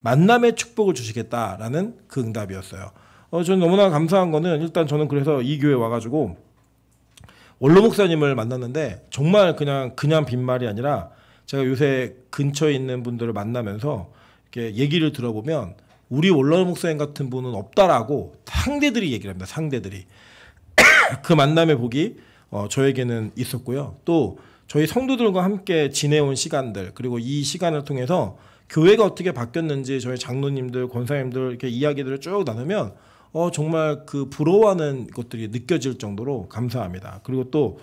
만남의 축복을 주시겠다라는 그 응답이었어요. 저는 너무나 감사한 거는 일단 저는 그래서 이 교회 와가지고 원로 목사님을 만났는데 정말 그냥 빈말이 아니라 제가 요새 근처에 있는 분들을 만나면서 이렇게 얘기를 들어보면 우리 원로 목사님 같은 분은 없다라고 상대들이 얘기를 합니다. 상대들이. 그 만남의 복이 저에게는 있었고요. 또 저희 성도들과 함께 지내온 시간들 그리고 이 시간을 통해서 교회가 어떻게 바뀌었는지 저희 장로님들, 권사님들 이렇게 이야기들을 쭉 나누면 정말 그 부러워하는 것들이 느껴질 정도로 감사합니다. 그리고 또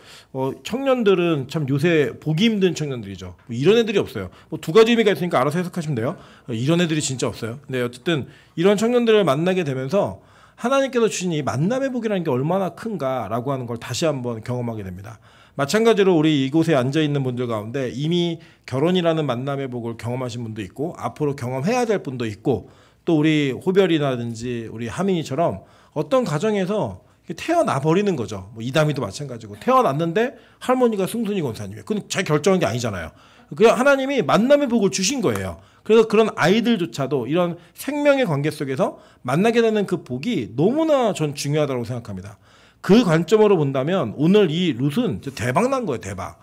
청년들은 참 요새 보기 힘든 청년들이죠. 뭐 이런 애들이 없어요. 뭐 두 가지 의미가 있으니까 알아서 해석하시면 돼요. 이런 애들이 진짜 없어요. 근데 어쨌든 이런 청년들을 만나게 되면서 하나님께서 주신 이 만남의 복이라는 게 얼마나 큰가라고 하는 걸 다시 한번 경험하게 됩니다. 마찬가지로 우리 이곳에 앉아있는 분들 가운데 이미 결혼이라는 만남의 복을 경험하신 분도 있고 앞으로 경험해야 될 분도 있고 또 우리 호별이라든지 우리 하민이처럼 어떤 가정에서 태어나 버리는 거죠. 뭐 이담이도 마찬가지고 태어났는데 할머니가 승순이 권사님이에요. 그건 잘 결정한 게 아니잖아요. 그냥 하나님이 만남의 복을 주신 거예요. 그래서 그런 아이들조차도 이런 생명의 관계 속에서 만나게 되는 그 복이 너무나 전 중요하다고 생각합니다. 그 관점으로 본다면 오늘 이 룻은 대박 난 거예요. 대박.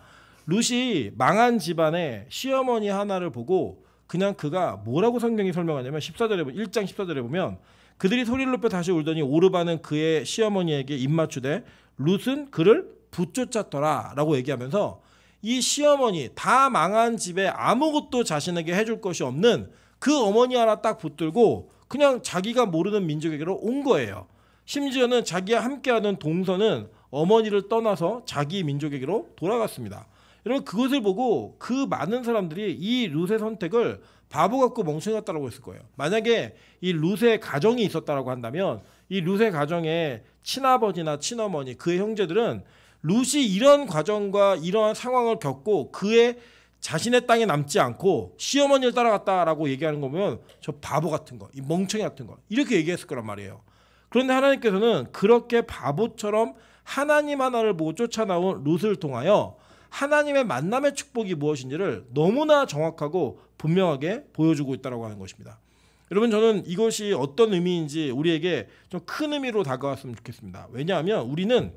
룻이 망한 집안의 시어머니 하나를 보고 그냥 그가 뭐라고 성경이 설명하냐면 1장 14절에 보면 그들이 소리를 높여 다시 울더니 오르바는 그의 시어머니에게 입맞추되 룻은 그를 붙쫓았더라 라고 얘기하면서 이 시어머니 다 망한 집에 아무것도 자신에게 해줄 것이 없는 그 어머니 하나 딱 붙들고 그냥 자기가 모르는 민족에게로 온 거예요. 심지어는 자기와 함께하는 동서는 어머니를 떠나서 자기 민족에게로 돌아갔습니다. 여러분 그것을 보고 그 많은 사람들이 이 룻의 선택을 바보 같고 멍청이 같다고 했을 거예요. 만약에 이 룻의 가정이 있었다라고 한다면 이 룻의 가정에 친아버지나 친어머니 그의 형제들은 룻이 이런 과정과 이러한 상황을 겪고 그의 자신의 땅에 남지 않고 시어머니를 따라갔다라고 얘기하는 거 보면 저 바보 같은 거, 이 멍청이 같은 거 이렇게 얘기했을 거란 말이에요. 그런데 하나님께서는 그렇게 바보처럼 하나님 하나를 보고 쫓아나온 룻을 통하여 하나님의 만남의 축복이 무엇인지를 너무나 정확하고 분명하게 보여주고 있다고 하는 것입니다. 여러분 저는 이것이 어떤 의미인지 우리에게 좀 큰 의미로 다가왔으면 좋겠습니다. 왜냐하면 우리는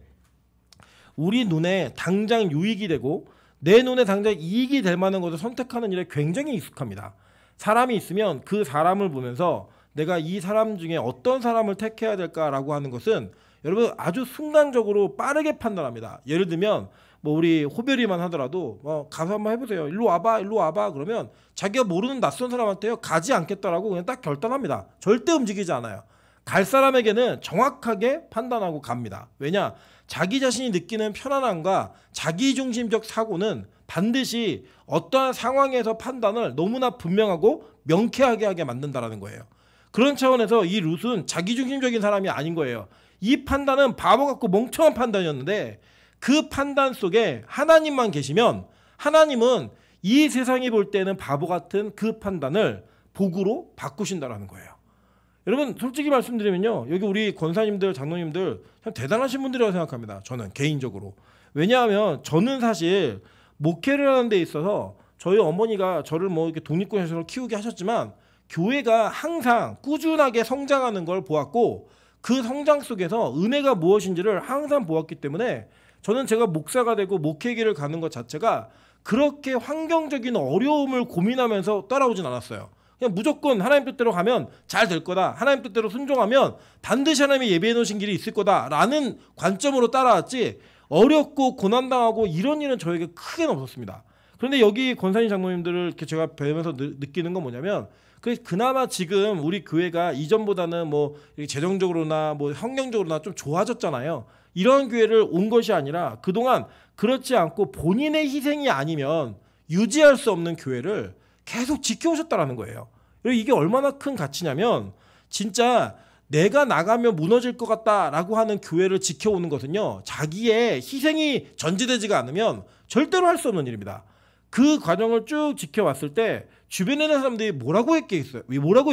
우리 눈에 당장 유익이 되고 내 눈에 당장 이익이 될 만한 것을 선택하는 일에 굉장히 익숙합니다. 사람이 있으면 그 사람을 보면서 내가 이 사람 중에 어떤 사람을 택해야 될까라고 하는 것은 여러분 아주 순간적으로 빠르게 판단합니다. 예를 들면 뭐 우리 호별이만 하더라도 가서 한번 해보세요. 일로 와봐 그러면 자기가 모르는 낯선 사람한테요 가지 않겠다라고 그냥 딱 결단합니다. 절대 움직이지 않아요. 갈 사람에게는 정확하게 판단하고 갑니다. 왜냐? 자기 자신이 느끼는 편안함과 자기중심적 사고는 반드시 어떠한 상황에서 판단을 너무나 분명하고 명쾌하게 하게 만든다는 거예요. 그런 차원에서 이 룻은 자기중심적인 사람이 아닌 거예요. 이 판단은 바보 같고 멍청한 판단이었는데 그 판단 속에 하나님만 계시면 하나님은 이 세상이 볼 때는 바보 같은 그 판단을 복으로 바꾸신다는 거예요. 여러분 솔직히 말씀드리면요. 여기 우리 권사님들, 장로님들 참 대단하신 분들이라고 생각합니다. 저는 개인적으로. 왜냐하면 저는 사실 목회를 하는 데 있어서 저희 어머니가 저를 뭐 이렇게 독립군에서 키우게 하셨지만 교회가 항상 꾸준하게 성장하는 걸 보았고 그 성장 속에서 은혜가 무엇인지를 항상 보았기 때문에 저는 제가 목사가 되고 목회길을 가는 것 자체가 그렇게 환경적인 어려움을 고민하면서 따라오진 않았어요. 그냥 무조건 하나님 뜻대로 가면 잘 될 거다. 하나님 뜻대로 순종하면 반드시 하나님이 예비해 놓으신 길이 있을 거다라는 관점으로 따라왔지 어렵고 고난당하고 이런 일은 저에게 크게는 없었습니다. 그런데 여기 권사님 장로님들을 이렇게 제가 뵈면서 느끼는 건 뭐냐면 그나마 지금 우리 교회가 이전보다는 뭐 재정적으로나 뭐 환경적으로나 좀 좋아졌잖아요. 이런 교회를 온 것이 아니라 그동안 그렇지 않고 본인의 희생이 아니면 유지할 수 없는 교회를 계속 지켜오셨다는 거예요. 그리고 이게 얼마나 큰 가치냐면 진짜 내가 나가면 무너질 것 같다라고 하는 교회를 지켜오는 것은요. 자기의 희생이 전제되지가 않으면 절대로 할 수 없는 일입니다. 그 과정을 쭉 지켜왔을 때 주변에 있는 사람들이 뭐라고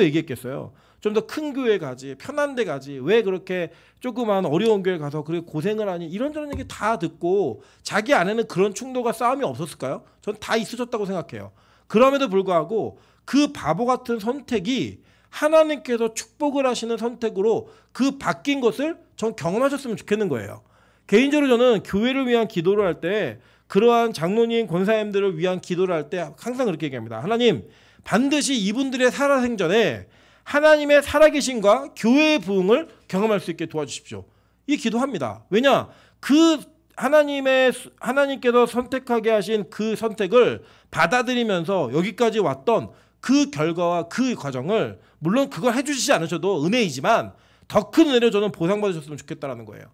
얘기했겠어요? 좀 더 큰 교회 가지, 편한 데 가지, 왜 그렇게 조그만 어려운 교회 가서 그렇게 고생을 하니, 이런저런 얘기 다 듣고 자기 안에는 그런 충돌과 싸움이 없었을까요? 전 다 있으셨다고 생각해요. 그럼에도 불구하고 그 바보 같은 선택이 하나님께서 축복을 하시는 선택으로 그 바뀐 것을 전 경험하셨으면 좋겠는 거예요. 개인적으로 저는 교회를 위한 기도를 할 때 그러한 장로님, 권사님들을 위한 기도를 할 때 항상 그렇게 얘기합니다. 하나님, 반드시 이분들의 살아생전에 하나님의 살아계심과 교회의 부흥을 경험할 수 있게 도와주십시오. 이 기도합니다. 왜냐? 그 하나님께서 선택하게 하신 그 선택을 받아들이면서 여기까지 왔던 그 결과와 그 과정을, 물론 그걸 해주시지 않으셔도 은혜이지만 더 큰 은혜를 저는 보상받으셨으면 좋겠다라는 거예요.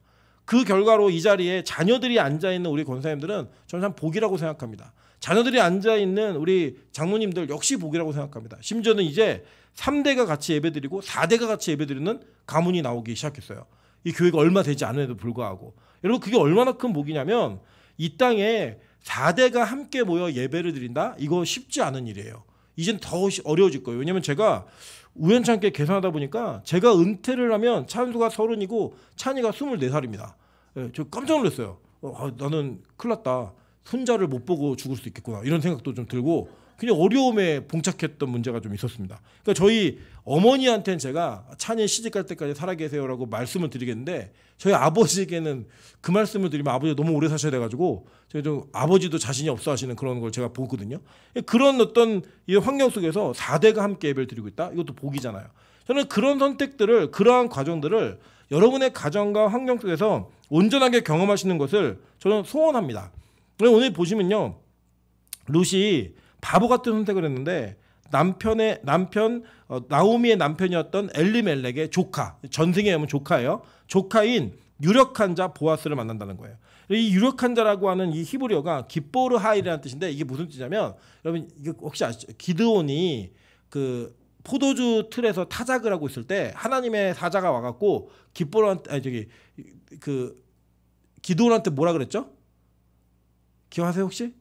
그 결과로 이 자리에 자녀들이 앉아있는 우리 권사님들은 저는 참 복이라고 생각합니다. 자녀들이 앉아있는 우리 장로님들 역시 복이라고 생각합니다. 심지어는 이제 3대가 같이 예배드리고 4대가 같이 예배드리는 가문이 나오기 시작했어요. 이 교회가 얼마 되지 않음에도 불구하고. 여러분, 그게 얼마나 큰 복이냐면 이 땅에 4대가 함께 모여 예배를 드린다? 이거 쉽지 않은 일이에요. 이젠 더 어려워질 거예요. 왜냐면 제가 우연찮게 계산하다 보니까 제가 은퇴를 하면 찬수가 30이고 찬이가 24살입니다. 예, 저 깜짝 놀랐어요. 나는 큰일 났다. 손자를 못 보고 죽을 수 있겠구나. 이런 생각도 좀 들고 그냥 어려움에 봉착했던 문제가 좀 있었습니다. 그러니까 저희 어머니한테는 제가 찬이 시집갈 때까지 살아계세요라고 말씀을 드리겠는데 저희 아버지에게는 그 말씀을 드리면 아버지가 너무 오래 사셔야 돼가지고 제가 좀 아버지도 자신이 없어 하시는 그런 걸 제가 보거든요. 그런 어떤 이 환경 속에서 4대가 함께 예배를 드리고 있다? 이것도 복이잖아요. 저는 그런 선택들을, 그러한 과정들을 여러분의 가정과 환경 속에서 온전하게 경험하시는 것을 저는 소원합니다. 오늘 보시면요, 룻이 바보 같은 선택을 했는데 나오미의 남편이었던 엘리멜렉의 조카, 전승에 하면 조카예요. 조카인 유력한 자 보아스를 만난다는 거예요. 이 유력한 자라고 하는 이 히브리어가 기뽀르 하이라는 뜻인데 이게 무슨 뜻이냐면, 여러분 이거 혹시 아시죠? 기드온이 그 포도주 틀에서 타작을 하고 있을 때 하나님의 사자가 와갖고 기드온한테 뭐라 그랬죠? 기억하세요 혹시?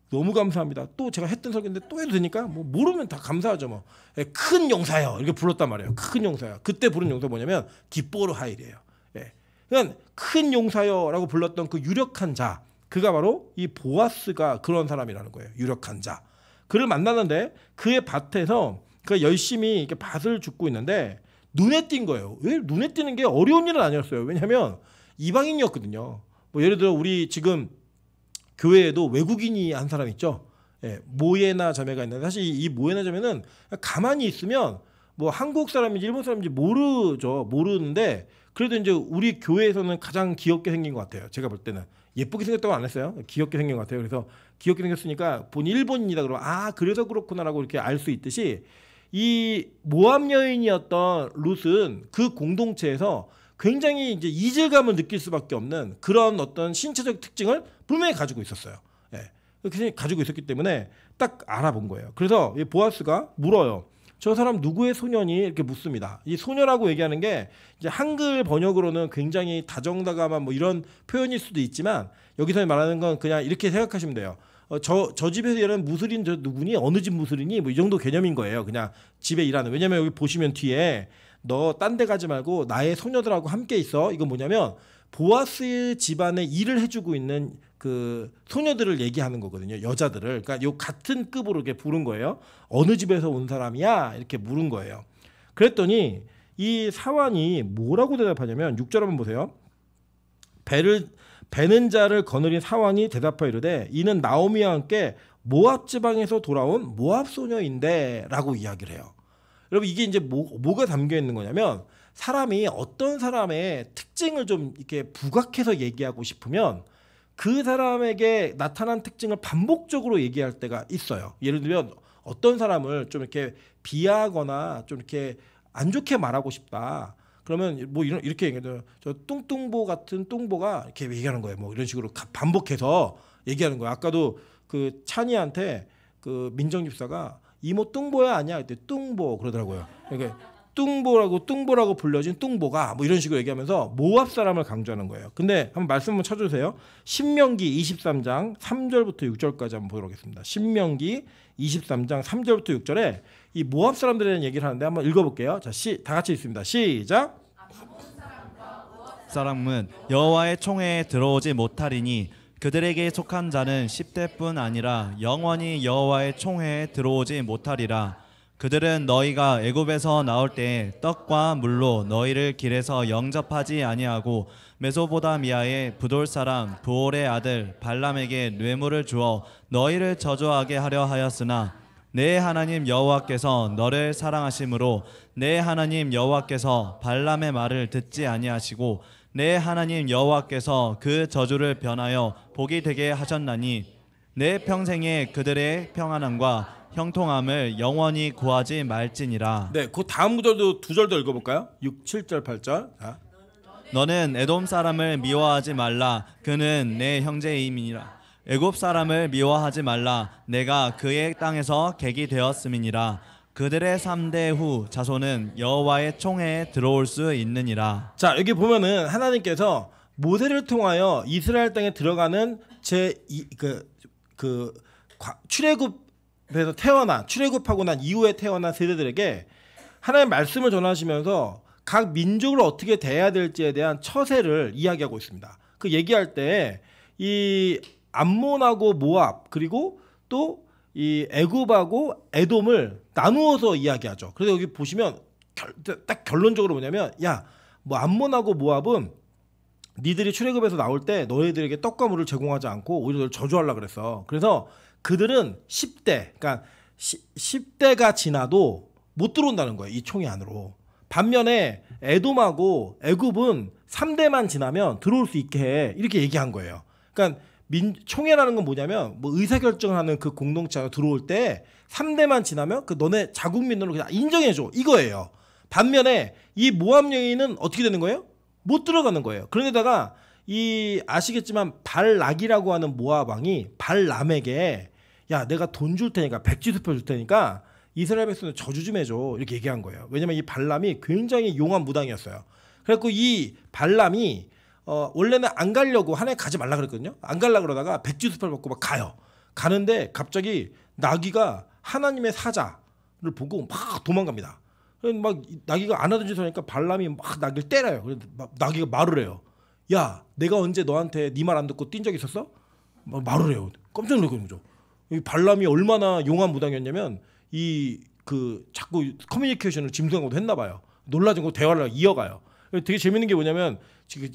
너무 감사합니다. 또 제가 했던 설교인데 또 해도 되니까 뭐 모르면 다 감사하죠 뭐. 큰 용사요 이렇게 불렀단 말이에요. 큰 용사요. 그때 부른 용사 뭐냐면 기뽀르 하일이에요. 예. 그러니까 큰 용사요라고 불렀던 그 유력한 자, 그가 바로 이 보아스가 그런 사람이라는 거예요. 유력한 자. 그를 만났는데 그의 밭에서 그가 열심히 이렇게 밭을 줍고 있는데 눈에 띈 거예요. 왜 눈에 띄는 게 어려운 일은 아니었어요. 왜냐하면 이방인이었거든요. 뭐 예를 들어 우리 지금 교회에도 외국인이 한 사람 있죠. 예, 모예나 자매가 있는데 사실 이 모예나 자매는 가만히 있으면 뭐 한국 사람인지 일본 사람인지 모르는데 그래도 이제 우리 교회에서는 가장 귀엽게 생긴 것 같아요. 제가 볼 때는 예쁘게 생겼다고 안 했어요. 귀엽게 생긴 것 같아요. 그래서 귀엽게 생겼으니까 본인 일본인이다 그러면 그래서 그렇구나라고 이렇게 알 수 있듯이 이 모압 여인이었던 룻은 그 공동체에서 굉장히 이제 이질감을 느낄 수밖에 없는 그런 어떤 신체적 특징을 분명히 가지고 있었어요. 예. 그렇게 가지고 있었기 때문에 딱 알아본 거예요. 그래서 이 보아스가 물어요. 저 사람 누구의 소년이? 이렇게 묻습니다. 이 소녀라고 얘기하는 게 이제 한글 번역으로는 굉장히 다정다감한 뭐 이런 표현일 수도 있지만 여기서 말하는 건 그냥 이렇게 생각하시면 돼요. 저 집에서 일하는 무슬인 저 누구니? 어느 집 무슬이니? 뭐 이 정도 개념인 거예요. 그냥 집에 일하는. 왜냐면 여기 보시면 뒤에 너 딴 데 가지 말고 나의 소녀들하고 함께 있어. 이건 뭐냐면 보아스 집안에 일을 해주고 있는 그 소녀들을 얘기하는 거거든요. 여자들을. 그러니까 요 같은 급으로 이렇게 부른 거예요. 어느 집에서 온 사람이야? 이렇게 물은 거예요. 그랬더니 이 사환이 뭐라고 대답하냐면 6절 한번 보세요. 베는 자를 거느린 사환이 대답하여 이르되 이는 나오미와 함께 모압 지방에서 돌아온 모압 소녀인데 라고 이야기를 해요. 여러분 이게 이제 뭐가 담겨 있는 거냐면 사람이 어떤 사람의 특징을 좀 이렇게 부각해서 얘기하고 싶으면 그 사람에게 나타난 특징을 반복적으로 얘기할 때가 있어요. 예를 들면 어떤 사람을 좀 이렇게 비하하거나 좀 이렇게 안 좋게 말하고 싶다. 그러면 뭐 이렇게 얘기해요. 저 뚱뚱보 같은 뚱보가 이렇게 얘기하는 거예요. 뭐 이런 식으로 반복해서 얘기하는 거예요. 아까도 그 찬이한테 그 민정 집사가 이모 뚱보야 아니야? 그때 뚱보 그러더라고요. 그러니까 뚱보라고 불려진 뚱보가 뭐 이런 식으로 얘기하면서 모압 사람을 강조하는 거예요. 근데 한번 말씀 한번 쳐주세요. 신명기 23장 3절부터 6절까지 한번 보도록 하겠습니다. 신명기 23장 3절부터 6절에 이 모압 사람들에 대한 얘기를 하는데 한번 읽어볼게요. 자, 다 같이 읽습니다. 시작. 사람은 여호와의 총회에 들어오지 못하리니 그들에게 속한 자는 10대뿐 아니라 영원히 여호와의 총회에 들어오지 못하리라. 그들은 너희가 애굽에서 나올 때에 떡과 물로 너희를 길에서 영접하지 아니하고 메소보다미아의 부돌 사람 부올의 아들 발람에게 뇌물을 주어 너희를 저주하게 하려 하였으나 내 하나님 여호와께서 너를 사랑하심으로 내 하나님 여호와께서 발람의 말을 듣지 아니하시고 내 하나님 여호와께서 그 저주를 변하여 복이 되게 하셨나니 내 평생에 그들의 평안함과 형통함을 영원히 구하지 말지니라. 네, 그 다음 구절도 두 절 더 읽어볼까요? 6, 7절, 8절. 자. 너는 에돔 사람을 미워하지 말라. 그는 내 형제임이니라. 애굽 사람을 미워하지 말라. 내가 그의 땅에서 객이 되었음이니라. 그들의 3대 후 자손은 여호와의 총회에 들어올 수 있느니라. 자, 여기 보면은 하나님께서 모세를 통하여 이스라엘 땅에 들어가는 출애굽에서 출애굽하고 난 이후에 태어난 세대들에게 하나님의 말씀을 전하시면서 각 민족을 어떻게 대해야 될지에 대한 처세를 이야기하고 있습니다. 그 얘기할 때 이 암몬하고 모압 그리고 또 이 애굽하고 에돔을 나누어서 이야기하죠. 그래서 여기 보시면 딱 결론적으로 뭐냐면 뭐 암몬하고 모압은 니들이 출애굽에서 나올 때 너희들에게 떡과 물을 제공하지 않고 오히려 너를 저주하려고 그랬어. 그래서 그들은 10대, 그러니까 10대가 지나도 못 들어온다는 거예요. 이 총회 안으로. 반면에 에돔하고 애굽은 3대만 지나면 들어올 수 있게 해. 이렇게 얘기한 거예요. 그러니까 총회라는 건 뭐냐면 뭐 의사결정을 하는 그 공동체가 들어올 때 3대만 지나면 그 너네 자국민으로 그냥 인정해줘. 이거예요. 반면에 이 모압 여인은 어떻게 되는 거예요? 못 들어가는 거예요. 그런데다가 이 아시겠지만 발락이라고 하는 모압 왕이 발람에게 내가 돈 줄 테니까 백지수표 줄 테니까 이스라엘 백성들 저주 좀 해줘 이렇게 얘기한 거예요. 왜냐면 이 발람이 굉장히 용한 무당이었어요. 그래갖고 이 발람이 원래는 안 가려고 하나님 가지 말라 그랬거든요. 안 가려 그러다가 백지수표를 받고 막 가요. 가는데 갑자기 나귀가 하나님의 사자를 보고 막 도망갑니다. 막 나귀가 안 하던 짓을 하니까 발람이 막 나귀를 때려요. 그래서 나귀가 말을 해요. 내가 언제 너한테 네 말 안 듣고 뛴 적 있었어? 막 말을 해요. 깜짝 놀라는 거죠. 이 발람이 얼마나 용한 무당이었냐면 자꾸 커뮤니케이션을 짐승하고도 했나 봐요. 놀라지고 대화를 이어가요. 되게 재밌는 게 뭐냐면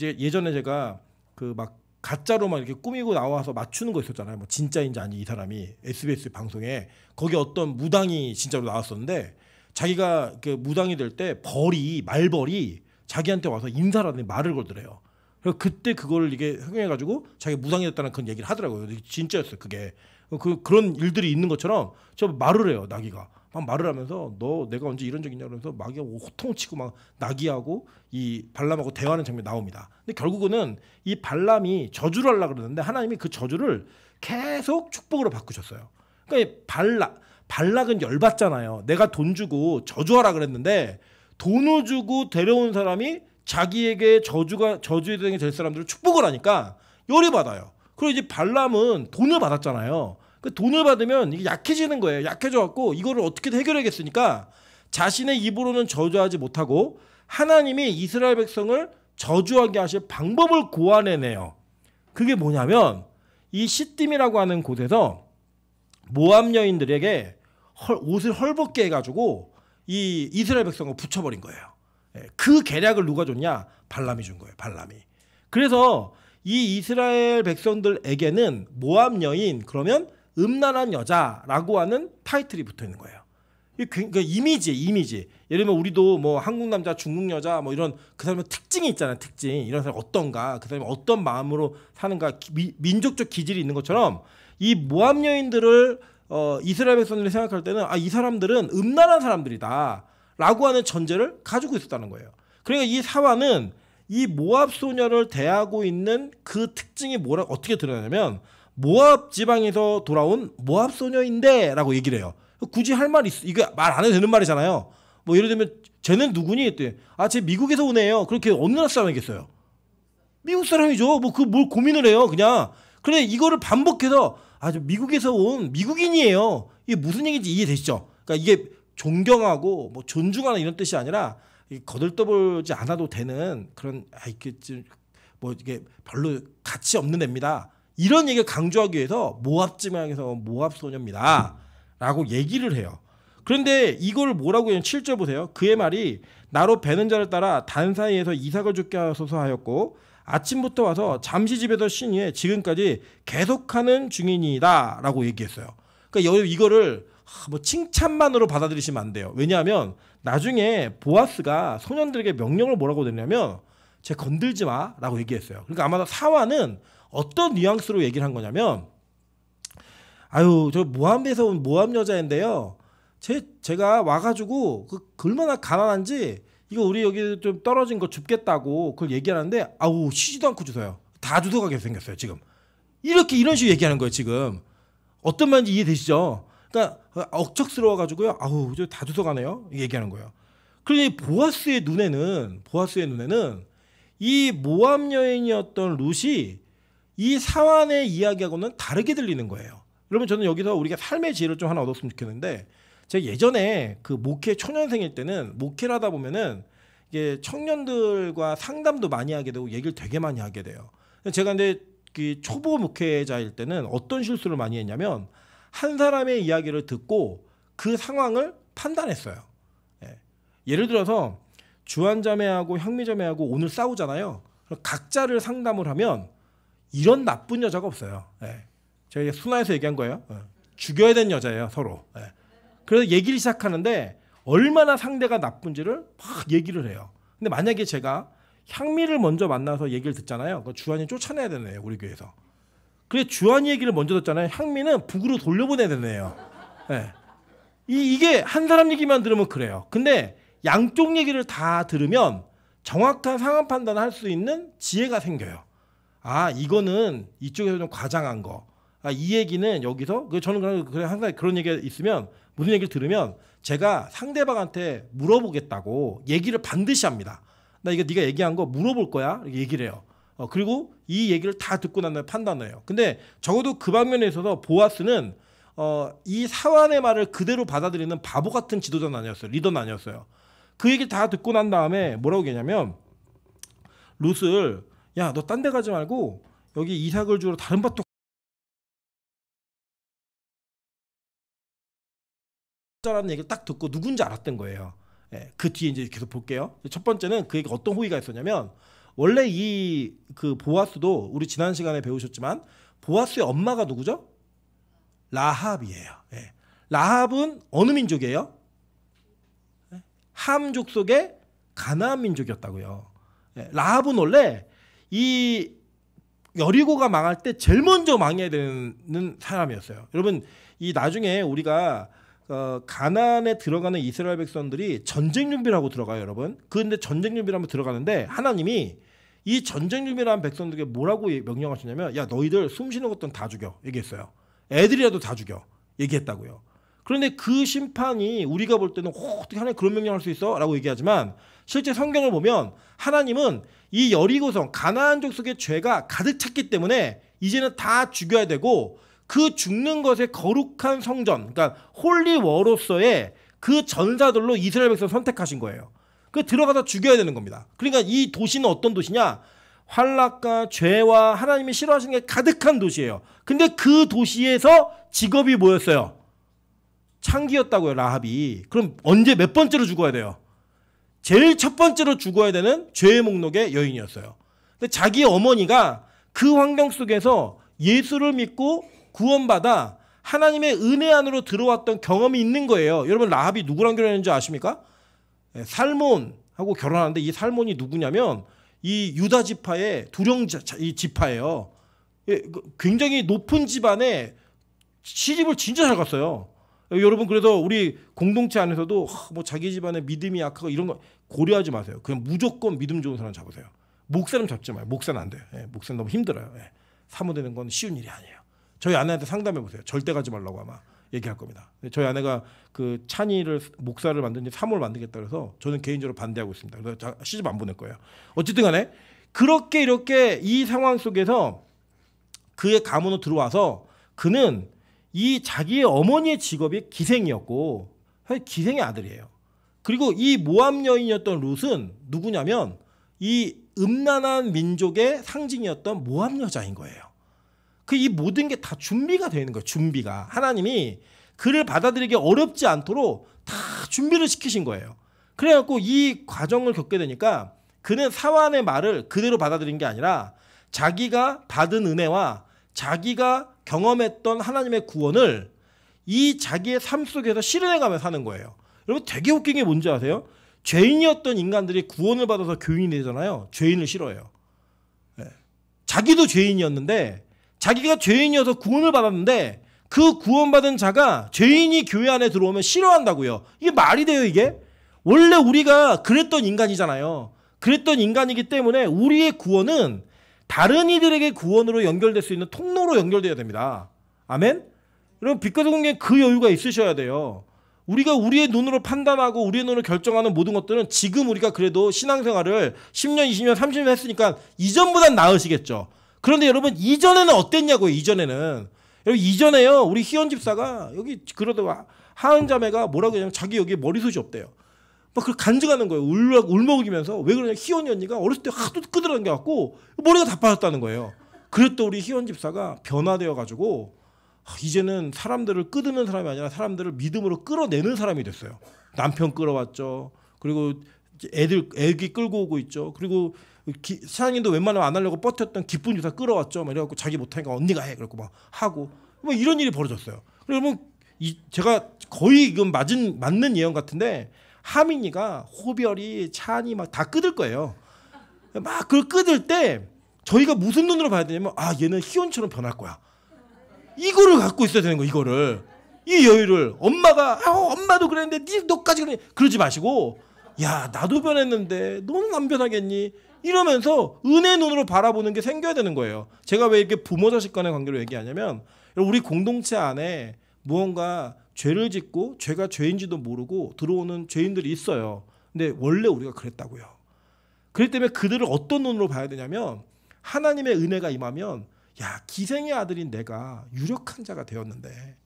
예전에 제가 그 막 가짜로 막 이렇게 꾸미고 나와서 맞추는 거 있었잖아요. 뭐 진짜인지 아닌지 이 사람이 SBS 방송에 거기 어떤 무당이 진짜로 나왔었는데 자기가 그 무당이 될 때 말벌이 자기한테 와서 인사를 하더니 말을 걸더래요. 그래서 그때 그걸 이게 흥해가지고 자기가 무당이 됐다는 그런 얘기를 하더라고요. 진짜였어요. 그게 그런 일들이 있는 것처럼 저 말을 해요. 나귀가 막 말을 하면서 내가 언제 이런 적 있냐 그러면서 마귀가 호통치고 막 나귀하고 이 발람하고 대화하는 장면이 나옵니다. 근데 결국은 이 발람이 저주를 하려고 그러는데 하나님이 그 저주를 계속 축복으로 바꾸셨어요. 그러니까 발락은 열받잖아요. 내가 돈 주고 저주하라 그랬는데 돈을 주고 데려온 사람이 자기에게 저주의 대상이 될 사람들을 축복을 하니까 열이 받아요. 그리고 이제 발람은 돈을 받았잖아요. 그 돈을 받으면 이게 약해지는 거예요. 약해져갖고 이거를 어떻게든 해결하겠으니까 자신의 입으로는 저주하지 못하고 하나님이 이스라엘 백성을 저주하게 하실 방법을 고안해내요. 그게 뭐냐면 이 시딤이라고 하는 곳에서 모압 여인들에게 옷을 헐벗게 해가지고 이 이스라엘 백성을 붙여버린 거예요. 그 계략을 누가 줬냐? 발람이 준 거예요. 발람이. 그래서 이 이스라엘 백성들에게는 모압 여인 그러면 음란한 여자라고 하는 타이틀이 붙어 있는 거예요. 그러니까 이미지. 예를 들면 우리도 뭐 한국 남자, 중국 여자 뭐 이런 그 사람의 특징이 있잖아요. 특징. 이런 사람 어떤가, 그 사람이 어떤 마음으로 사는가, 민족적 기질이 있는 것처럼 이 모압 여인들을 이스라엘 백성들이 생각할 때는 이 사람들은 음란한 사람들이다라고 하는 전제를 가지고 있었다는 거예요. 그러니까 이 사화는 이 모압 소녀를 대하고 있는 그 특징이 어떻게 드러나냐면 모압 지방에서 돌아온 모압 소녀인데라고 얘기를 해요. 굳이 할 말이 있어. 이거 말 안 해도 되는 말이잖아요. 뭐 예를 들면 쟤는 누구니? 했더니 쟤 미국에서 오네요. 그렇게 어느 나라 사람이겠어요? 미국 사람이죠. 뭐 뭘 고민을 해요. 그냥. 그런데 이거를 반복해서 저 미국에서 온 미국인이에요. 이게 무슨 얘기인지 이해되시죠? 그러니까 이게 존경하고 뭐 존중하는 이런 뜻이 아니라 거들떠보지 않아도 되는 그런 뭐 이게 별로 가치 없는 애입니다. 이런 얘기를 강조하기 위해서 모압 지방에서 모압 소녀입니다 라고 얘기를 해요. 그런데 이걸 뭐라고 해요? 7절 보세요. 그의 말이 나로 베는 자를 따라 단 사이에서 이삭을 죽게 하소서 하였고 아침부터 와서 잠시 집에서 쉰 후에 지금까지 계속하는 중이니이다 라고 얘기했어요. 그러니까 이거를 뭐 칭찬만으로 받아들이시면 안 돼요. 왜냐하면 나중에 보아스가 소년들에게 명령을 뭐라고 내냐면 쟤 건들지 마 라고 얘기했어요. 그러니까 아마 사화는 어떤 뉘앙스로 얘기를 한 거냐면 아유 저 모압에서 온 모압 여자인데요. 제가 와가지고 얼마나 가난한지 이거 우리 여기 좀 떨어진 거 줍겠다고 그걸 얘기하는데 아우 쉬지도 않고 주세요. 다 주워가게 생겼어요 지금. 이런 식으로 얘기하는 거예요 지금. 어떤 말인지 이해되시죠? 그러니까 억척스러워가지고요. 아우 다 주워가네요. 얘기하는 거예요. 그러니 보아스의 눈에는 이 모압 여인이었던 룻이 이 사환의 이야기하고는 다르게 들리는 거예요. 여러분 저는 여기서 우리가 삶의 지혜를 좀 하나 얻었으면 좋겠는데 제가 예전에 그 목회 초년생일 때는 목회를 하다 보면은 이게 청년들과 상담도 많이 하게 되고 얘기를 되게 많이 하게 돼요. 제가 근데 그 초보 목회자일 때는 어떤 실수를 많이 했냐면 한 사람의 이야기를 듣고 그 상황을 판단했어요. 예를 들어서 주한자매하고 향미자매하고 오늘 싸우잖아요. 각자를 상담을 하면 이런 나쁜 여자가 없어요. 제가 순화해서 얘기한 거예요. 죽여야 되는 여자예요 서로. 그래서 얘기를 시작하는데 얼마나 상대가 나쁜지를 막 얘기를 해요. 근데 만약에 제가 향미를 먼저 만나서 얘기를 듣잖아요. 주한이 쫓아내야 되네요 우리 교회에서. 그래 주한이 얘기를 먼저 듣잖아요. 향미는 북으로 돌려보내야 되네요. 이게 한 사람 얘기만 들으면 그래요. 근데 양쪽 얘기를 다 들으면 정확한 상황 판단을 할 수 있는 지혜가 생겨요. 아 이거는 이쪽에서 좀 과장한 거. 이 얘기는 여기서 저는 항상 그런 얘기가 있으면 무슨 얘기를 들으면 제가 상대방한테 물어보겠다고 얘기를 반드시 합니다. 나 이거 네가 얘기한 거 물어볼 거야 이렇게 얘기를 해요. 그리고 이 얘기를 다 듣고 난 다음에 판단을 해요. 근데 적어도 그 방면에 있어서 보아스는 이 사환의 말을 그대로 받아들이는 바보 같은 지도자는 아니었어요. 리더는 아니었어요. 그 얘기를 다 듣고 난 다음에 뭐라고 얘기냐면 룻을 야 너 딴 데 가지 말고 여기 이삭을 주러 다른 밭도 라는 얘기를 딱 듣고 누군지 알았던 거예요. 그 뒤에 이제 계속 볼게요. 첫 번째는 그에게 어떤 호의가 있었냐면 원래 이 그 보아스도 우리 지난 시간에 배우셨지만 보아스의 엄마가 누구죠? 라합이에요. 라합은 어느 민족이에요? 함 족속의 가나안 민족이었다고요. 라합은 원래 이 여리고가 망할 때 제일 먼저 망해야 되는 사람이었어요. 여러분 이 나중에 우리가 가나안에 들어가는 이스라엘 백성들이 전쟁 준비를 하고 들어가요, 여러분. 그런데 전쟁 준비를 하면 들어가는데 하나님이 이 전쟁 준비를 한 백성들에게 뭐라고 명령하셨냐면 야 너희들 숨 쉬는 것들은 다 죽여 얘기했어요. 애들이라도 다 죽여 얘기했다고요. 그런데 그 심판이 우리가 볼 때는 어떻게 하나님 그런 명령할 수 있어? 라고 얘기하지만 실제 성경을 보면 하나님은 이 여리고성 가나안 족속의 죄가 가득 찼기 때문에 이제는 다 죽여야 되고 그 죽는 것의 거룩한 성전, 그러니까 홀리워로서의 그 전사들로 이스라엘 백성을 선택하신 거예요. 그 들어가서 죽여야 되는 겁니다. 그러니까 이 도시는 어떤 도시냐? 환락과 죄와 하나님이 싫어하시는 게 가득한 도시예요. 근데 그 도시에서 직업이 뭐였어요? 창기였다고요, 라합이. 그럼 언제 몇 번째로 죽어야 돼요? 제일 첫 번째로 죽어야 되는 죄의 목록의 여인이었어요. 근데 자기 어머니가 그 환경 속에서 예수를 믿고 구원받아 하나님의 은혜 안으로 들어왔던 경험이 있는 거예요. 여러분 라합이 누구랑 결혼했는지 아십니까? 살몬하고 결혼하는데 이 살몬이 누구냐면 이 유다 지파의 두령 지파예요. 굉장히 높은 집안에 시집을 진짜 잘 갔어요. 여러분 그래서 우리 공동체 안에서도 뭐 자기 집안의 믿음이 약하고 이런 거 고려하지 마세요. 그냥 무조건 믿음 좋은 사람 잡으세요. 목사님 잡지 마요. 목사는 안 돼요. 목사는 너무 힘들어요. 사모되는 건 쉬운 일이 아니에요. 저희 아내한테 상담해 보세요. 절대 가지 말라고 아마 얘기할 겁니다. 저희 아내가 그 찬이를 목사를 만든 지 3월 만들겠다 그래서 저는 개인적으로 반대하고 있습니다. 그래서 시집 안 보낼 거예요. 어쨌든 간에 그렇게 이렇게 이 상황 속에서 그의 가문으로 들어와서 그는 이 자기의 어머니의 직업이 기생이었고 사실 기생의 아들이에요. 그리고 이 모압 여인이었던 룻은 누구냐면 이 음란한 민족의 상징이었던 모압 여자인 거예요. 그 이 모든 게 다 준비가 되어 있는 거예요. 준비가. 하나님이 그를 받아들이기 어렵지 않도록 다 준비를 시키신 거예요. 그래갖고 이 과정을 겪게 되니까 그는 사환의 말을 그대로 받아들인 게 아니라 자기가 받은 은혜와 자기가 경험했던 하나님의 구원을 이 자기의 삶 속에서 실현해가며 사는 거예요. 여러분 되게 웃긴 게 뭔지 아세요? 죄인이었던 인간들이 구원을 받아서 교인이 되잖아요. 죄인을 싫어해요. 네. 자기도 죄인이었는데 자기가 죄인이어서 구원을 받았는데 그 구원받은 자가 죄인이 교회 안에 들어오면 싫어한다고요. 이게 말이 돼요 이게? 원래 우리가 그랬던 인간이잖아요. 그랬던 인간이기 때문에 우리의 구원은 다른 이들에게 구원으로 연결될 수 있는 통로로 연결돼야 됩니다. 아멘? 여러분 빛과 공경에 그 여유가 있으셔야 돼요. 우리가 우리의 눈으로 판단하고 우리의 눈으로 결정하는 모든 것들은 지금 우리가 그래도 신앙생활을 10년, 20년, 30년 했으니까 이전보단 나으시겠죠. 그런데 여러분 이전에는 어땠냐고요. 이전에는. 여러분 이전에요. 우리 희연 집사가 여기 그러다가 하은 자매가 뭐라고 하냐면 자기 여기 머리숱이 없대요. 막 그걸 간증하는 거예요. 울먹이면서 왜 그러냐. 희연이 언니가 어렸을 때 하도 끄드러진 게 갖고 머리가 다 빠졌다는 거예요. 그랬더니 우리 희연 집사가 변화되어 가지고 이제는 사람들을 끄드는 사람이 아니라 사람들을 믿음으로 끌어내는 사람이 됐어요. 남편 끌어왔죠. 그리고 애기 끌고 오고 있죠. 그리고 사장님도 웬만하면 안 하려고 버텼던 기쁜 주사 끌어왔죠. 막 이래갖고 자기 못하니까 언니가 해. 그래갖고 막 하고 뭐 이런 일이 벌어졌어요. 그러면 제가 거의 이건 맞는 예언 같은데 하민이가 호별이 찬이 막 다 끄들 거예요. 막 그걸 끄들 때 저희가 무슨 눈으로 봐야 되냐면 얘는 희원처럼 변할 거야. 이거를 갖고 있어야 되는 거예요. 이거를. 이 여유를. 엄마가 엄마도 그랬는데 너까지 그래. 그러지 마시고 야 나도 변했는데 너는 안 변하겠니? 이러면서 은혜 눈으로 바라보는 게 생겨야 되는 거예요. 제가 왜 이렇게 부모 자식 간의 관계로 얘기하냐면 우리 공동체 안에 무언가 죄를 짓고 죄가 죄인지도 모르고 들어오는 죄인들이 있어요. 근데 원래 우리가 그랬다고요. 그렇기 때문에 그들을 어떤 눈으로 봐야 되냐면 하나님의 은혜가 임하면 야 기생의 아들인 내가 유력한 자가 되었는데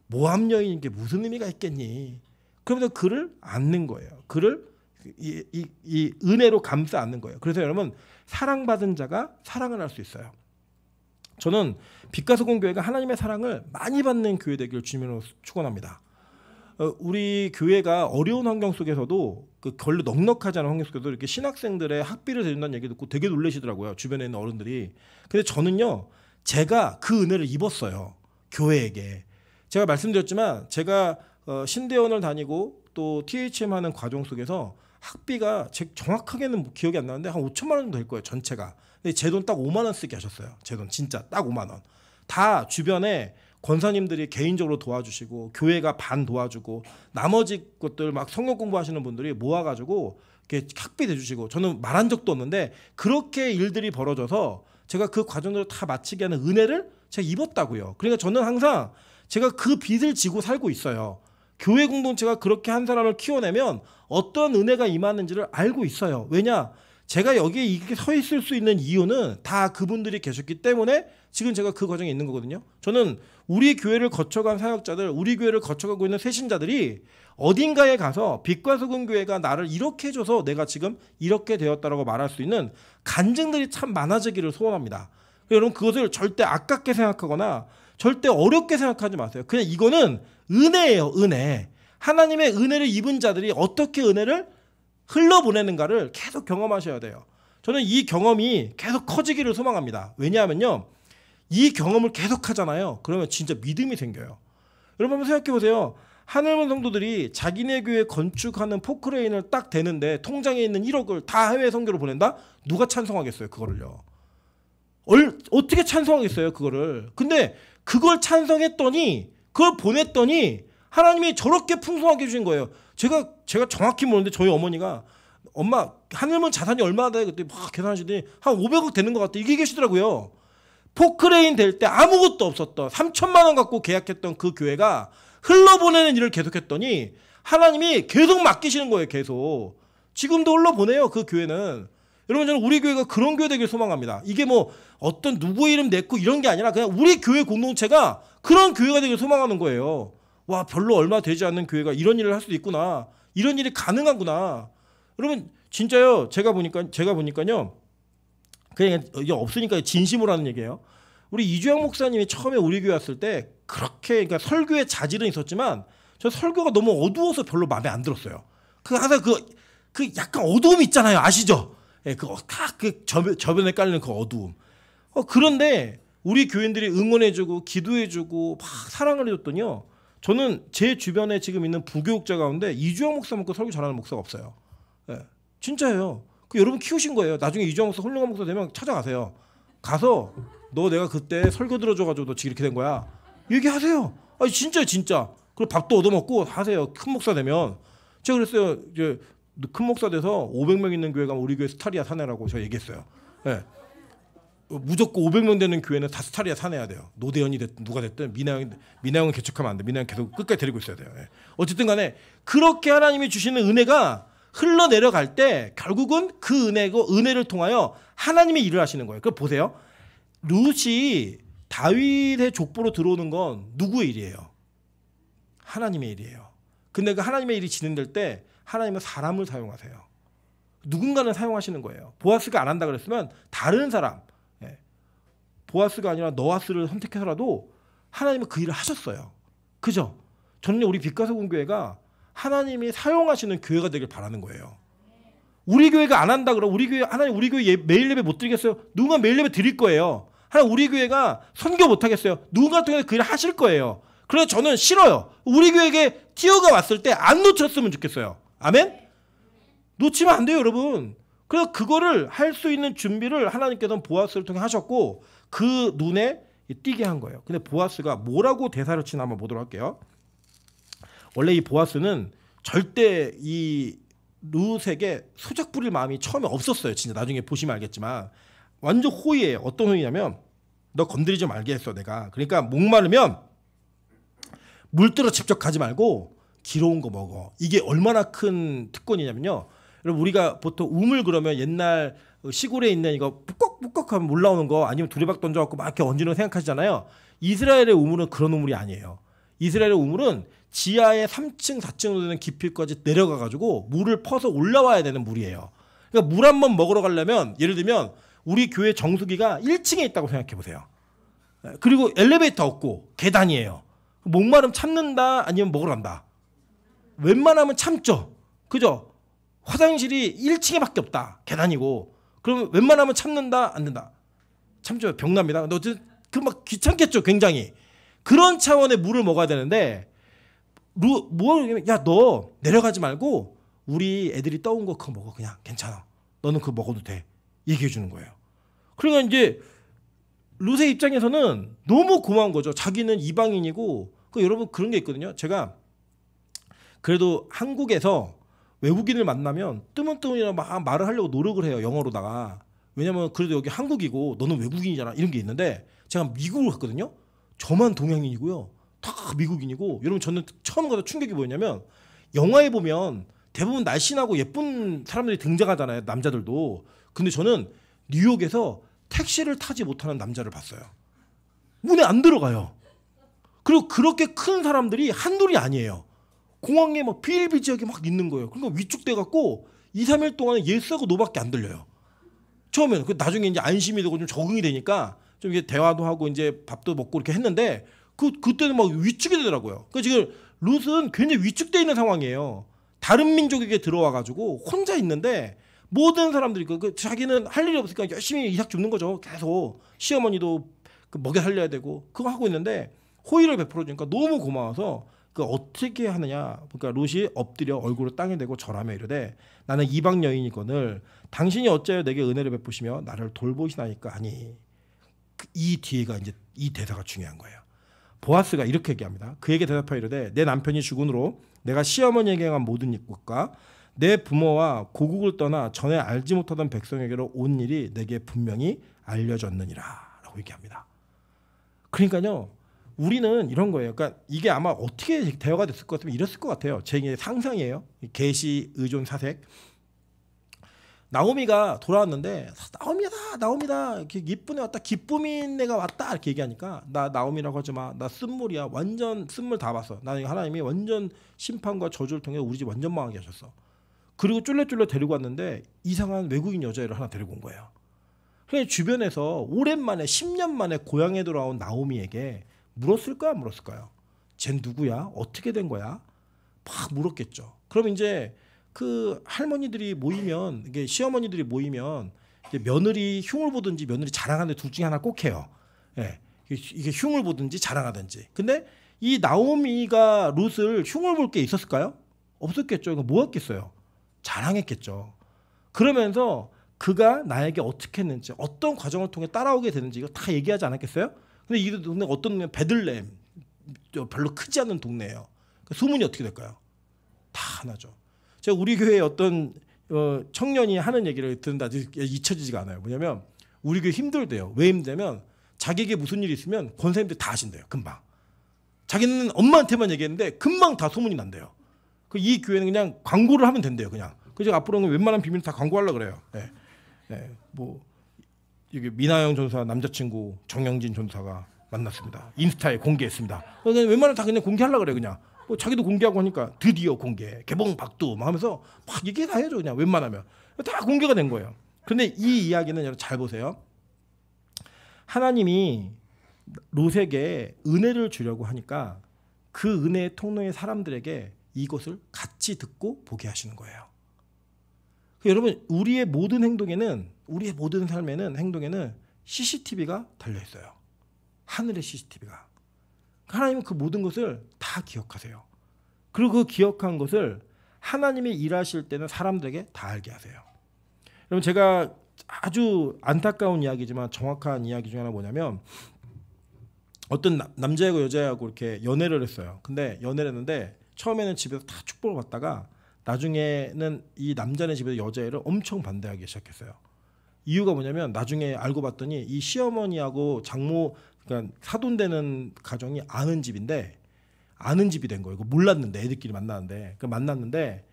모함 여인인 게 무슨 의미가 있겠니? 그러면서 그를 안는 거예요. 그를 이 은혜로 감싸 안는 거예요. 그래서 여러분 사랑받은 자가 사랑을 할 수 있어요. 저는 빛과 소금 교회가 하나님의 사랑을 많이 받는 교회 되기를 주님으로 축원합니다. 우리 교회가 어려운 환경 속에서도 그 별로 넉넉하지 않은 환경 속에서도 이렇게 신학생들의 학비를 대준다는 얘기 듣고 되게 놀라시더라고요. 주변에 있는 어른들이. 근데 저는요. 제가 그 은혜를 입었어요. 교회에게. 제가 말씀드렸지만 제가 신대원을 다니고 또 THM 하는 과정 속에서 학비가 정확하게는 기억이 안 나는데 한 5천만 원 정도 될 거예요. 전체가. 근데 제 돈 딱 5만 원 쓰게 하셨어요. 제 돈 진짜 딱 5만 원. 다 주변에 권사님들이 개인적으로 도와주시고 교회가 반 도와주고 나머지 것들 막 성경 공부하시는 분들이 모아가지고 이렇게 학비 대주시고 저는 말한 적도 없는데 그렇게 일들이 벌어져서 제가 그 과정들을 다 마치게 하는 은혜를 제가 입었다고요. 그러니까 저는 항상 제가 그 빚을 지고 살고 있어요. 교회 공동체가 그렇게 한 사람을 키워내면 어떤 은혜가 임하는지를 알고 있어요. 왜냐? 제가 여기에 이렇게 서 있을 수 있는 이유는 다 그분들이 계셨기 때문에 지금 제가 그 과정에 있는 거거든요. 저는 우리 교회를 거쳐간 사역자들, 우리 교회를 거쳐가고 있는 새신자들이 어딘가에 가서 빛과 소금 교회가 나를 이렇게 해줘서 내가 지금 이렇게 되었다라고 말할 수 있는 간증들이 참 많아지기를 소원합니다. 여러분 그것을 절대 아깝게 생각하거나 절대 어렵게 생각하지 마세요. 그냥 이거는 은혜예요. 은혜. 하나님의 은혜를 입은 자들이 어떻게 은혜를 흘러보내는가를 계속 경험하셔야 돼요. 저는 이 경험이 계속 커지기를 소망합니다. 왜냐하면요. 이 경험을 계속 하잖아요. 그러면 진짜 믿음이 생겨요. 여러분 한번 생각해 보세요. 하늘문 성도들이 자기네 교회 건축하는 포크레인을 딱 대는데 통장에 있는 1억을 다 해외 선교로 보낸다? 누가 찬성하겠어요? 그거를요. 어떻게 찬성하겠어요? 그거를. 근데 그걸 찬성했더니 그걸 보냈더니 하나님이 저렇게 풍성하게 해주신 거예요. 제가 정확히 모르는데 저희 어머니가 엄마 하늘문 자산이 얼마나 돼? 그때 막 계산하시더니 한 500억 되는 것 같아. 이게 계시더라고요. 포크레인 될 때 아무것도 없었던 3천만 원 갖고 계약했던 그 교회가 흘러보내는 일을 계속했더니 하나님이 계속 맡기시는 거예요. 계속. 지금도 흘러보내요. 그 교회는. 여러분 저는 우리 교회가 그런 교회 되길 소망합니다. 이게 뭐 어떤 누구의 이름 냈고 이런 게 아니라 그냥 우리 교회 공동체가 그런 교회가 되길 소망하는 거예요. 와 별로 얼마 되지 않는 교회가 이런 일을 할 수도 있구나. 이런 일이 가능하구나. 여러분 진짜요. 제가 보니까요. 그냥 이게 없으니까 진심으로 하는 얘기예요. 우리 이주영 목사님이 처음에 우리 교회 왔을 때 그렇게 그러니까 설교의 자질은 있었지만 저 설교가 너무 어두워서 별로 마음에 안 들었어요. 그 항상 그 약간 어두움 있잖아요. 아시죠? 예, 그 저변에 깔리는 그 어두움. 그런데 우리 교인들이 응원해주고 기도해주고 막 사랑을 해줬더니요. 저는 제 주변에 지금 있는 부교육자 가운데 이주영 목사 먹고 설교 잘하는 목사가 없어요. 예, 진짜예요. 그 여러분 키우신 거예요. 나중에 이주영 목사 훌륭한 목사 되면 찾아가세요. 가서 너 내가 그때 설교 들어줘가지고 너 지금 이렇게 된 거야. 얘기하세요. 아니 진짜. 그리고 밥도 얻어먹고 하세요. 큰 목사 되면. 제가 그랬어요. 이제 큰 목사 돼서 500명 있는 교회가 우리 교회 스타리아 사내라고 제가 얘기했어요. 예. 무조건 500명 되는 교회는 다 스타리아 사내야 돼요. 노대현이 됐든 누가 됐든 미나영은 개척하면 안 돼. 미나영 계속 끝까지 데리고 있어야 돼요. 예. 어쨌든 간에 그렇게 하나님이 주시는 은혜가 흘러내려갈 때 결국은 그 은혜를 통하여 하나님의 일을 하시는 거예요. 그럼 보세요. 룻이 다윗의 족보로 들어오는 건 누구의 일이에요? 하나님의 일이에요. 근데 그 하나님의 일이 진행될 때 하나님은 사람을 사용하세요. 누군가는 사용하시는 거예요. 보아스가 안 한다 그랬으면 다른 사람, 보아스가 아니라 너아스를 선택해서라도 하나님은 그 일을 하셨어요. 그죠? 저는 우리 빛가서 공교회가 하나님이 사용하시는 교회가 되길 바라는 거예요. 우리 교회가 안 한다 그러면 우리 교회 하나님 우리 교회 매일 예배 못 드리겠어요? 누군가 매일 예배 드릴 거예요. 하나님 우리 교회가 선교 못 하겠어요? 누군가 통해서 그 일을 하실 거예요. 그래서 저는 싫어요. 우리 교회에 티어가 왔을 때 안 놓쳤으면 좋겠어요. 아멘? 놓치면 안 돼요, 여러분. 그래서 그거를 할 수 있는 준비를 하나님께서는 보아스를 통해 하셨고 그 눈에 띄게 한 거예요. 근데 보아스가 뭐라고 대사를 치나 한번 보도록 할게요. 원래 이 보아스는 절대 이 룻에게 소작 부릴 마음이 처음에 없었어요. 진짜 나중에 보시면 알겠지만 완전 호의예요. 어떤 호의냐면 너 건드리지 말게 했어 내가. 그러니까 목마르면 물 뜨러 직접 가지 말고 기러운 거 먹어. 이게 얼마나 큰 특권이냐면요. 여러분 우리가 보통 우물 그러면 옛날 시골에 있는 이거 푹꺽푹꺽 하면 물 나오는 거 아니면 두레박 던져갖고 막 이렇게 얹는 거 생각하시잖아요. 이스라엘의 우물은 그런 우물이 아니에요. 이스라엘의 우물은 지하에 3층 4층으로 되는 깊이까지 내려가가지고 물을 퍼서 올라와야 되는 물이에요. 그러니까 물 한 번 먹으러 가려면 예를 들면 우리 교회 정수기가 1층에 있다고 생각해 보세요. 그리고 엘리베이터 없고 계단이에요. 목마름 참는다 아니면 먹으러 간다. 웬만하면 참죠. 그죠? 화장실이 1층에밖에 없다. 계단이고. 그러면 웬만하면 참는다 안 된다. 참죠. 병납니다. 근데 어쨌든 그 막 귀찮겠죠. 굉장히. 그런 차원의 물을 먹어야 되는데 야 너 내려가지 말고 우리 애들이 떠온 거 그거 먹어. 그냥 괜찮아. 너는 그거 먹어도 돼. 얘기해 주는 거예요. 그러니까 이제 룻의 입장에서는 너무 고마운 거죠. 자기는 이방인이고 여러분 그런 게 있거든요. 제가 그래도 한국에서 외국인을 만나면 뜨문뜨문이나 막 말을 하려고 노력을 해요. 영어로다가. 왜냐면 그래도 여기 한국이고 너는 외국인이잖아. 이런 게 있는데 제가 미국을 갔거든요. 저만 동양인이고요. 다 미국인이고 여러분 저는 처음 가서 충격이 뭐였냐면 영화에 보면 대부분 날씬하고 예쁜 사람들이 등장하잖아요. 남자들도. 근데 저는 뉴욕에서 택시를 타지 못하는 남자를 봤어요. 문에 안 들어가요. 그리고 그렇게 큰 사람들이 한둘이 아니에요. 공항에 막 비일비재하게 막 있는 거예요. 그러니까 위축돼갖고 2, 3일 동안은 예스하고 노밖에 안 들려요. 처음에는. 나중에 이제 안심이 되고 좀 적응이 되니까 좀 이게 대화도 하고 이제 밥도 먹고 이렇게 했는데 그때는 막 위축이 되더라고요. 그러니까 지금 룻은 굉장히 위축돼 있는 상황이에요. 다른 민족에게 들어와가지고 혼자 있는데 모든 사람들이 자기는 할 일이 없으니까 열심히 이삭 줍는 거죠. 계속 시어머니도 먹여 살려야 되고 그거 하고 있는데 호의를 베풀어 주니까 너무 고마워서 어떻게 하느냐. 그러니까 룻이 엎드려 얼굴을 땅에 대고 절하며 이르되 나는 이방 여인이거늘 당신이 어찌하여 내게 은혜를 베푸시며 나를 돌보시나이까 하니 이 뒤에가 이제 이 대사가 중요한 거예요. 보아스가 이렇게 얘기합니다. 그에게 대답하여 이르되 내 남편이 죽은 후로 내가 시어머니에게 행한 모든 것과 내 부모와 고국을 떠나 전에 알지 못하던 백성에게로 온 일이 내게 분명히 알려졌느니라 라고 얘기합니다. 그러니까요. 우리는 이런 거예요. 그러니까 이게 아마 어떻게 대화가 됐을 것 같으면 이랬을 것 같아요. 제 상상이에요. 계시 의존 사색. 나오미가 돌아왔는데 나오미다 이렇게 이쁜 애 왔다. 기쁨인 애가 왔다 이렇게 얘기하니까 나 나오미라고 하지 마. 나 쓴물이야. 완전 쓴물 다 봤어. 나는 하나님이 완전 심판과 저주를 통해 우리 집 완전 망하게 하셨어. 그리고 쫄래쫄래 데리고 왔는데 이상한 외국인 여자애를 하나 데리고 온 거예요. 그냥 주변에서 오랜만에 10년 만에 고향에 돌아온 나오미에게 물었을까요? 안 물었을까요? 쟨 누구야? 어떻게 된 거야? 막 물었겠죠. 그럼 이제 그 할머니들이 모이면, 이게 시어머니들이 모이면 이제 며느리 흉을 보든지 며느리 자랑하는 둘 중에 하나 꼭 해요. 예. 이게 흉을 보든지 자랑하든지. 근데 이 나오미가 룻을 흉을 볼 게 있었을까요? 없었겠죠. 이거 뭐 했겠어요? 자랑했겠죠. 그러면서 그가 나에게 어떻게 했는지, 어떤 과정을 통해 따라오게 되는지 이거 다 얘기하지 않았겠어요? 근데 이 동네 어떤 동네 베들레헴, 별로 크지 않는 동네예요. 소문이 어떻게 될까요? 다 하나죠. 제가 우리 교회에 어떤 청년이 하는 얘기를 듣는다 잊혀지지가 않아요. 뭐냐면 우리 교회 힘들대요. 왜 힘들냐면 자기에게 무슨 일이 있으면 권사님들 다 아신대요. 금방. 자기는 엄마한테만 얘기했는데 금방 다 소문이 난대요. 이 교회는 그냥 광고를 하면 된대요. 그냥. 그래서 앞으로는 웬만한 비밀 다 광고하려고 그래요. 네. 네. 뭐 이게 미나영 전사 남자친구 정영진 전사가 만났습니다. 인스타에 공개했습니다. 그냥 웬만하면 다 그냥 공개하려고 그래요. 그냥. 뭐 자기도 공개하고 하니까 드디어 공개, 개봉 박두 막 하면서 막 얘기 다 해줘. 그냥 웬만하면. 다 공개가 된 거예요. 그런데 이 이야기는 여러분 잘 보세요. 하나님이 롯에게 은혜를 주려고 하니까 그 은혜의 통로의 사람들에게 이것을 같이 듣고 보게 하시는 거예요. 여러분 우리의 모든 행동에는, 우리의 모든 삶에는, 행동에는 CCTV가 달려 있어요. 하늘의 CCTV가. 하나님은 그 모든 것을 다 기억하세요. 그리고 그 기억한 것을 하나님이 일하실 때는 사람들에게 다 알게 하세요. 여러분 제가 아주 안타까운 이야기지만 정확한 이야기 중에 하나 뭐냐면, 어떤 남자하고 여자하고 이렇게 연애를 했어요. 근데 연애를 했는데 처음에는 집에서 다 축복을 받다가 나중에는 이 남자네 집에서 여자애를 엄청 반대하기 시작했어요. 이유가 뭐냐면 나중에 알고 봤더니 이 시어머니하고 장모, 그러니까 사돈되는 가정이 아는 집인데, 아는 집이 된 거예요. 이거 몰랐는데 애들끼리 만나는데, 그 만났는데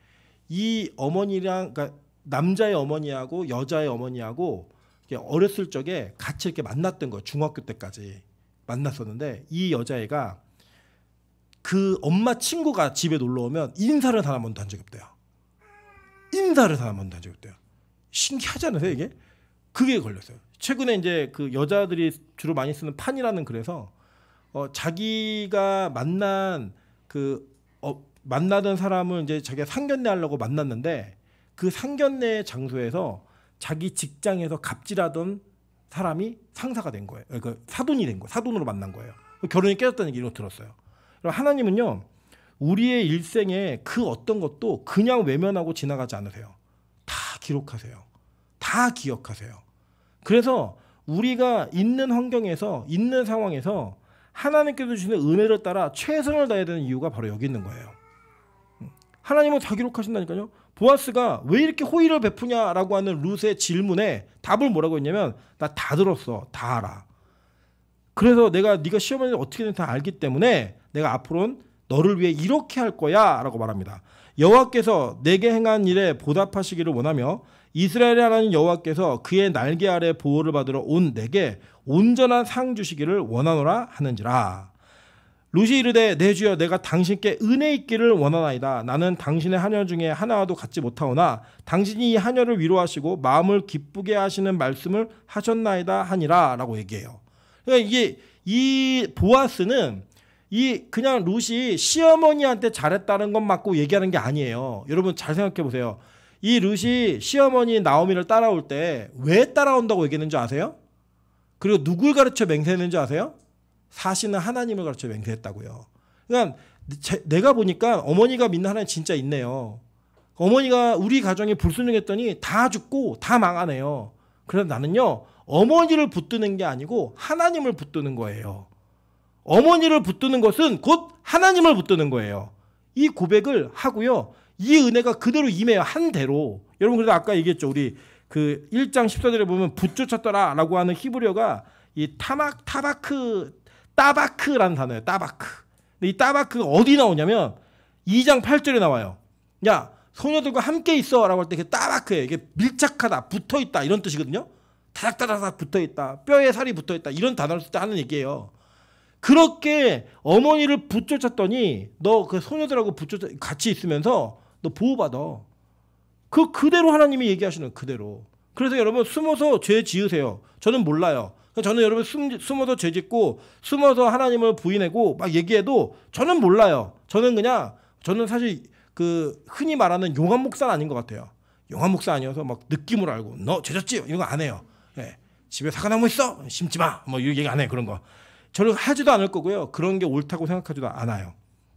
이 어머니랑, 그러니까 남자의 어머니하고 여자의 어머니하고 어렸을 적에 같이 이렇게 만났던 거예요. 중학교 때까지 만났었는데 이 여자애가 그 엄마 친구가 집에 놀러 오면 인사를 단 한 번도 한 적이 없대요. 인사를 단 한 번도 한 적이 없대요. 신기하지 않으세요 이게? 그게 걸렸어요. 최근에 이제 그 여자들이 주로 많이 쓰는 판이라는 글에서 자기가 만난 만나던 사람을 이제 자기가 상견례 하려고 만났는데 그 상견례 장소에서 자기 직장에서 갑질하던 사람이 상사가 된 거예요. 그러니까 사돈이 된 거예요. 사돈으로 만난 거예요. 결혼이 깨졌다는 얘기를 들었어요. 하나님은요, 우리의 일생에 그 어떤 것도 그냥 외면하고 지나가지 않으세요. 다 기록하세요. 다 기억하세요. 그래서 우리가 있는 환경에서, 있는 상황에서 하나님께서 주시는 은혜를 따라 최선을 다해야 되는 이유가 바로 여기 있는 거예요. 하나님은 다 기록하신다니까요. 보아스가 왜 이렇게 호의를 베푸냐라고 하는 룻의 질문에 답을 뭐라고 했냐면, 나 다 들었어. 다 알아. 그래서 네가 시어머니를 어떻게든 다 알기 때문에 내가 앞으로는 너를 위해 이렇게 할 거야 라고 말합니다. 여호와께서 내게 행한 일에 보답하시기를 원하며 이스라엘의 하나님 여호와께서 그의 날개 아래 보호를 받으러 온 내게 온전한 상 주시기를 원하노라 하는지라. 룻이 이르되 내 주여 내가 당신께 은혜 있기를 원하나이다. 나는 당신의 하녀 중에 하나와도 갖지 못하오나 당신이 이 하녀를 위로하시고 마음을 기쁘게 하시는 말씀을 하셨나이다 하니라 라고 얘기해요. 그러니까 이게 이 보아스는 이 그냥 룻이 시어머니한테 잘했다는 것 맞고 얘기하는 게 아니에요. 여러분 잘 생각해 보세요. 이 룻이 시어머니 나오미를 따라올 때 왜 따라온다고 얘기했는지 아세요? 그리고 누굴 가르쳐 맹세했는지 아세요? 사실은 하나님을 가르쳐 맹세했다고요. 그러니까 내가 보니까 어머니가 믿는 하나님 진짜 있네요. 어머니가 우리 가정에 불순종했더니 다 죽고 다 망하네요. 그래서 나는요, 어머니를 붙드는 게 아니고 하나님을 붙드는 거예요. 어머니를 붙드는 것은 곧 하나님을 붙드는 거예요. 이 고백을 하고요, 이 은혜가 그대로 임해요. 한 대로. 여러분 그래도 아까 얘기했죠. 우리 그 1장 14절에 보면 붙쫓았더라 라고 하는 히브리어가 이 따바크라는 단어예요. 따바크. 근데 이 따바크가 어디 나오냐면 2장 8절에 나와요. 야, 소녀들과 함께 있어 라고 할 때 그 따바크예요. 이게 밀착하다, 붙어있다 이런 뜻이거든요. 다닥다닥 붙어있다, 뼈에 살이 붙어있다 이런 단어를 쓸 때 하는 얘기예요. 그렇게 어머니를 붙쫓았더니 너 그 소녀들하고 같이 있으면서 너 보호받아. 그대로 하나님이 얘기하시는 그대로. 그래서 여러분 숨어서 죄 지으세요. 저는 몰라요. 저는 여러분 숨어서 죄 짓고 숨어서 하나님을 부인하고 막 얘기해도 저는 몰라요. 저는 사실 그 흔히 말하는 용한 목사는 아닌 것 같아요. 용한 목사 아니어서 막 느낌으로 알고 너 죄 졌지? 이런 거 안 해요. 네. 집에 사과나무 있어? 심지 마. 뭐 이런 얘기 안 해요. 그런 거. 저는 하지도 않을 거고요. 그런 게 옳다고 생각하지도 않아요.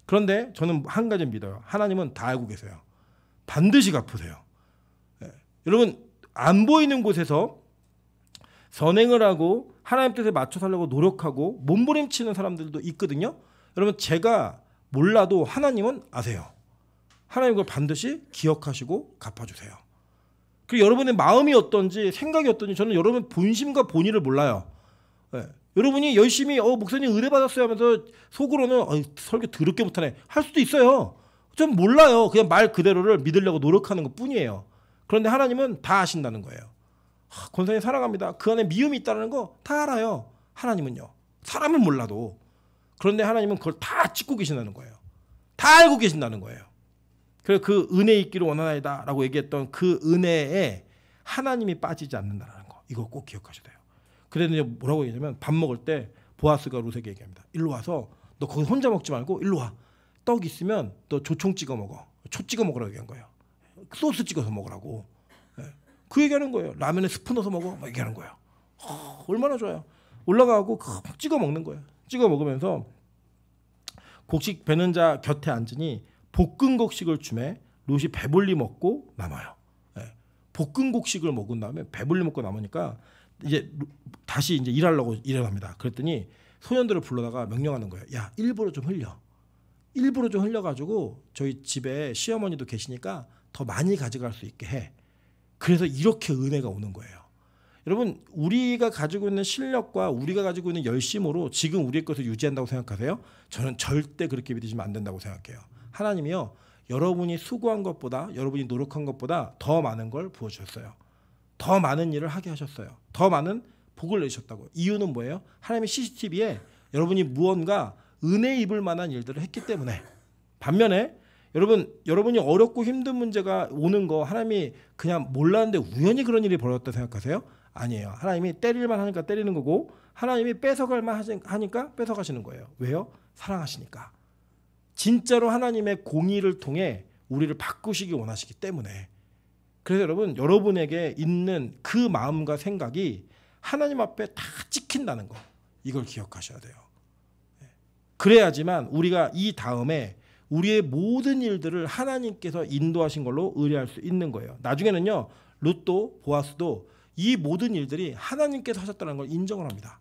그런데 저는 한 가지 믿어요. 하나님은 다 알고 계세요. 반드시 갚으세요. 네. 여러분 안 보이는 곳에서 선행을 하고 하나님 뜻에 맞춰 살려고 노력하고 몸부림치는 사람들도 있거든요. 여러분 제가 몰라도 하나님은 아세요. 하나님 그걸 반드시 기억하시고 갚아주세요. 그리고 여러분의 마음이 어떤지 생각이 어떤지 저는 여러분 본심과 본의를 몰라요. 네. 여러분이 열심히 목사님 은혜 받았어요 하면서 속으로는 설교 더럽게 못하네 할 수도 있어요. 전 몰라요. 그냥 말 그대로를 믿으려고 노력하는 것 뿐이에요. 그런데 하나님은 다 아신다는 거예요. 권사님 사랑합니다. 그 안에 미움이 있다는 거 다 알아요. 하나님은요. 사람은 몰라도. 그런데 하나님은 그걸 다 찍고 계신다는 거예요. 다 알고 계신다는 거예요. 그래서 그 은혜 있기를 원하나이다 라고 얘기했던 그 은혜에 하나님이 빠지지 않는다는 거. 이거 꼭 기억하셔야 돼요. 그래서 뭐라고 얘기하냐면 밥 먹을 때 보아스가 룻에게 얘기합니다. 일로 와서 너 거기 혼자 먹지 말고 일로 와. 떡 있으면 너 조총 찍어 먹어. 초 찍어 먹으라고 얘기한 거예요. 소스 찍어서 먹으라고. 그 얘기하는 거예요. 라면에 스프 넣어서 먹어. 막 얘기하는 거예요. 얼마나 좋아요. 올라가고 찍어 먹는 거예요. 찍어 먹으면서 곡식 베는 자 곁에 앉으니 볶은 곡식을 주매 룻이 배불리 먹고 남아요. 볶은 곡식을 먹은 다음에 배불리 먹고 남으니까 이제 다시 이제 일하려고 일어납니다. 그랬더니 소년들을 불러다가 명령하는 거예요. 야, 일부러 좀 흘려가지고 저희 집에 시어머니도 계시니까 더 많이 가져갈 수 있게 해. 그래서 이렇게 은혜가 오는 거예요. 여러분 우리가 가지고 있는 실력과 우리가 가지고 있는 열심으로 지금 우리의 것을 유지한다고 생각하세요? 저는 절대 그렇게 믿으시면 안 된다고 생각해요. 하나님이요. 여러분이 수고한 것보다 여러분이 노력한 것보다 더 많은 걸 부어주셨어요. 더 많은 일을 하게 하셨어요. 더 많은 복을 내주셨다고. 이유는 뭐예요? 하나님의 CCTV에 여러분이 무언가 은혜 입을 만한 일들을 했기 때문에. 반면에 여러분이 어렵고 힘든 문제가 오는 거 하나님이 그냥 몰랐는데 우연히 그런 일이 벌어졌다 생각하세요? 아니에요. 하나님이 때릴만 하니까 때리는 거고 하나님이 뺏어갈만 하니까 뺏어가시는 거예요. 왜요? 사랑하시니까. 진짜로 하나님의 공의를 통해 우리를 바꾸시기 원하시기 때문에. 그래서 여러분에게 있는 그 마음과 생각이 하나님 앞에 다 찍힌다는 거. 이걸 기억하셔야 돼요. 그래야지만 우리가 이 다음에 우리의 모든 일들을 하나님께서 인도하신 걸로 의뢰할 수 있는 거예요. 나중에는요. 룻도 보아스도 이 모든 일들이 하나님께서 하셨다는 걸 인정을 합니다.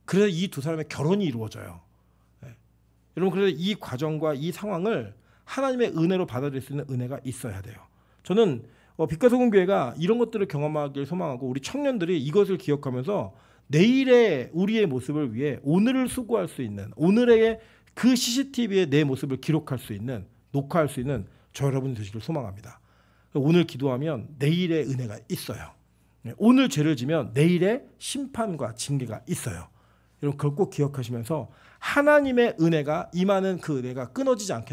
그래서 이 두 사람의 결혼이 이루어져요. 여러분 그래서 이 과정과 이 상황을 하나님의 은혜로 받아들일 수 있는 은혜가 있어야 돼요. 저는 빛과 소금 교회가 이런 것들을 경험하길 소망하고 우리 청년들이 이것을 기억하면서 내일의 우리의 모습을 위해 오늘을 수고할 수 있는 오늘의 그 CCTV에 내 모습을 기록할 수 있는 녹화할 수 있는 저 여러분이 되시길 소망합니다. 오늘 기도하면 내일의 은혜가 있어요. 오늘 죄를 지면 내일의 심판과 징계가 있어요. 여러분 그걸 꼭 기억하시면서 하나님의 은혜가 임하는 그 은혜가 끊어지지 않게